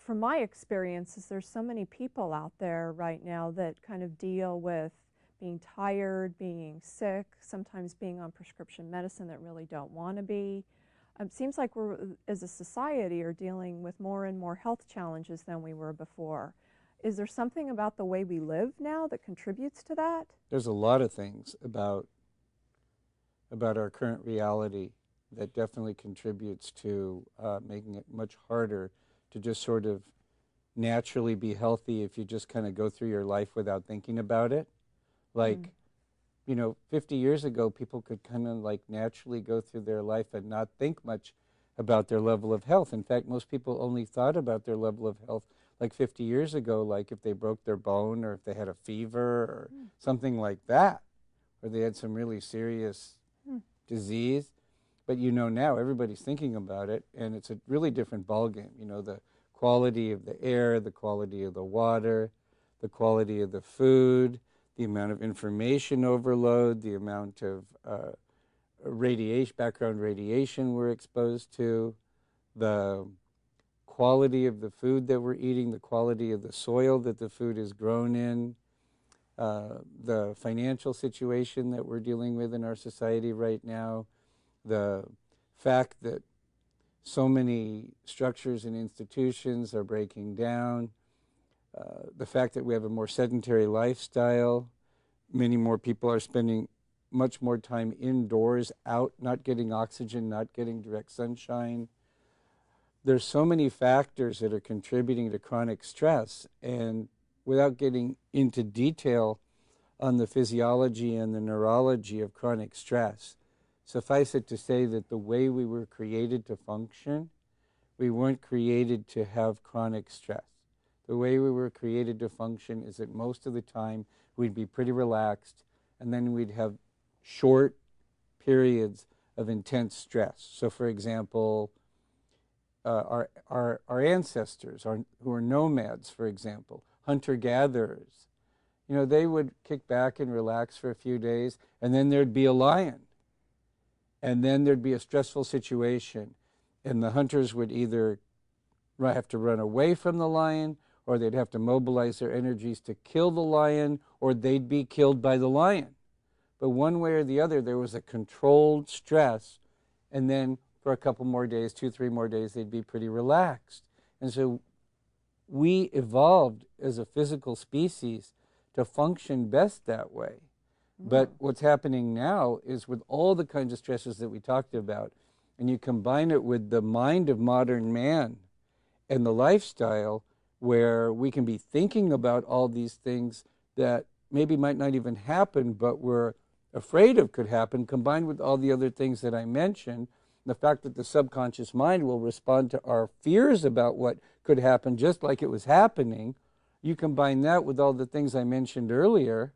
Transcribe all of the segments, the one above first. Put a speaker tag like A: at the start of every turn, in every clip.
A: from my experiences, there's so many people out there right now that kind of deal with being tired, being sick, sometimes being on prescription medicine that really don't want to be. It seems like we're, as a society, are dealing with more and more health challenges than we were before. Is there something about the way we live now that contributes to that?
B: There's a lot of things about our current reality that definitely contributes to making it much harder to just sort of naturally be healthy if you just kind of go through your life without thinking about it. Like, 50 years ago, people could kind of like naturally go through their life and not think much about their level of health. In fact, most people only thought about their level of health like 50 years ago, like if they broke their bone or if they had a fever or something like that, or they had some really serious disease. But now everybody's thinking about it, and it's a really different ballgame. The quality of the air, the quality of the water, the quality of the food, the amount of information overload, the amount of background radiation we're exposed to, the quality of the food that we're eating, the quality of the soil that the food is grown in, the financial situation that we're dealing with in our society right now, the fact that so many structures and institutions are breaking down, the fact that we have a more sedentary lifestyle. Many more people are spending much more time indoors, out, not getting oxygen, not getting direct sunshine. There's so many factors that are contributing to chronic stress, and without getting into detail on the physiology and the neurology of chronic stress, suffice it to say that the way we were created to function, we weren't created to have chronic stress. The way we were created to function is that most of the time we'd be pretty relaxed, and then we'd have short periods of intense stress. So, for example, our ancestors, who are nomads, for example, hunter-gatherers, they would kick back and relax for a few days, and then there'd be a lion. And then there'd be a stressful situation, and the hunters would either have to run away from the lion, or they'd have to mobilize their energies to kill the lion, or they'd be killed by the lion. But one way or the other, there was a controlled stress, and then for a couple more days, 2-3 more days, they'd be pretty relaxed. And so we evolved as a physical species to function best that way. But what's happening now is, with all the kinds of stresses that we talked about, and you combine it with the mind of modern man and the lifestyle, where we can be thinking about all these things that maybe might not even happen, but we're afraid of could happen, combined with all the other things that I mentioned, the fact that the subconscious mind will respond to our fears about what could happen just like it was happening. You combine that with all the things I mentioned earlier,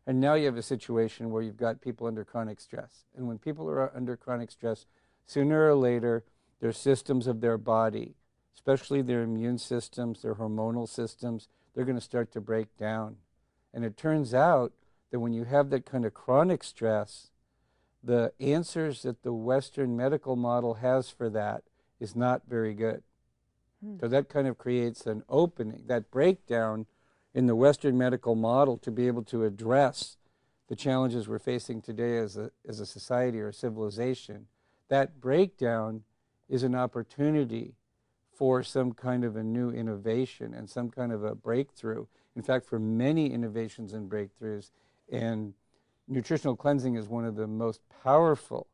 B: and now you have a situation where you've got people under chronic stress. And when people are under chronic stress, sooner or later, their systems of their body, especially their immune systems, their hormonal systems, they're going to start to break down. And it turns out that when you have that kind of chronic stress, the answers that the Western medical model has for that is not very good. So that kind of creates an opening, that breakdown in the Western medical model to be able to address the challenges we're facing today as a society or a civilization. That breakdown is an opportunity for some kind of a new innovation and some kind of a breakthrough. In fact, for many innovations and breakthroughs, and nutritional cleansing is one of the most powerful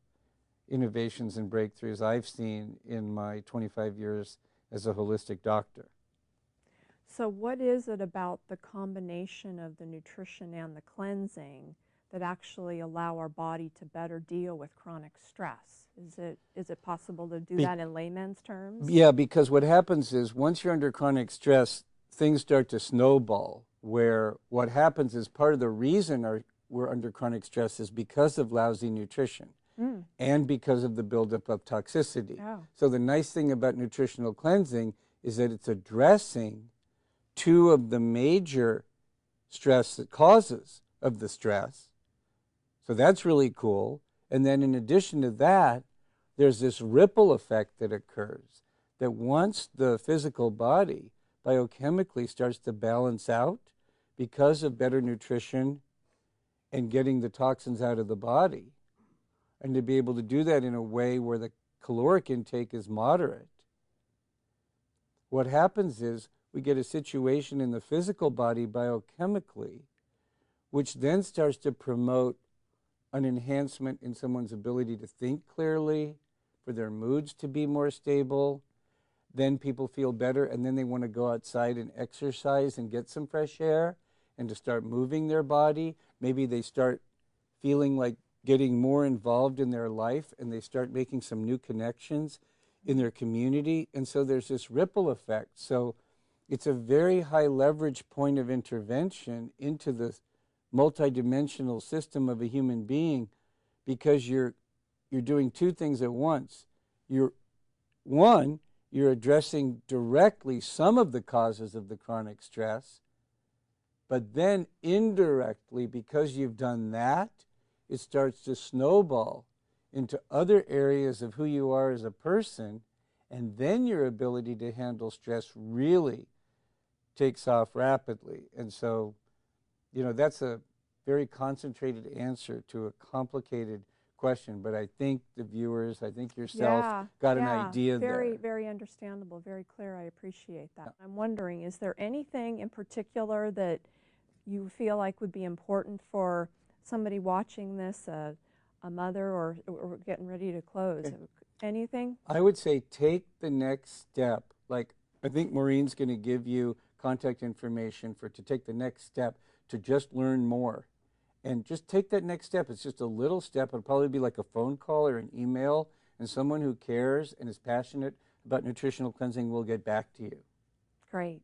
B: innovations and breakthroughs I've seen in my 25 years as a holistic doctor.
A: So what is it about the combination of the nutrition and the cleansing that actually allow our body to better deal with chronic stress? Is it possible to do that in layman's terms?
B: Yeah, because what happens is, once you're under chronic stress, things start to snowball, where what happens is, part of the reason we're under chronic stress is because of lousy nutrition and because of the buildup of toxicity.
A: Oh.
B: So the nice thing about nutritional cleansing is that it's addressing two of the major stress causes of the stress. So that's really cool. And then in addition to that, there's this ripple effect that occurs, that once the physical body biochemically starts to balance out because of better nutrition and getting the toxins out of the body. And to be able to do that in a way where the caloric intake is moderate, what happens is we get a situation in the physical body biochemically, which then starts to promote an enhancement in someone's ability to think clearly, for their moods to be more stable. Then people feel better, and then they want to go outside and exercise and get some fresh air and to start moving their body. Maybe they start feeling like getting more involved in their life, and they start making some new connections in their community. And so there's this ripple effect. So it's a very high leverage point of intervention into the multidimensional system of a human being, because you're doing two things at once. You're addressing directly some of the causes of the chronic stress, but then indirectly, because you've done that, it starts to snowball into other areas of who you are as a person, and then your ability to handle stress really takes off rapidly. And so, that's a very concentrated answer to a complicated question, but I think the viewers, I think yourself, got an idea
A: very,
B: there.
A: very understandable, very clear. I appreciate that. I'm wondering, is there anything in particular that you feel like would be important for somebody watching this, a mother, or getting ready to close?
B: Okay.
A: Anything?
B: I would say take the next step. Like, I think Maureen's going to give you contact information to take the next step to just learn more. And just take that next step. It's just a little step. It'll probably be like a phone call or an email, and someone who cares and is passionate about nutritional cleansing will get back to you.
A: Great.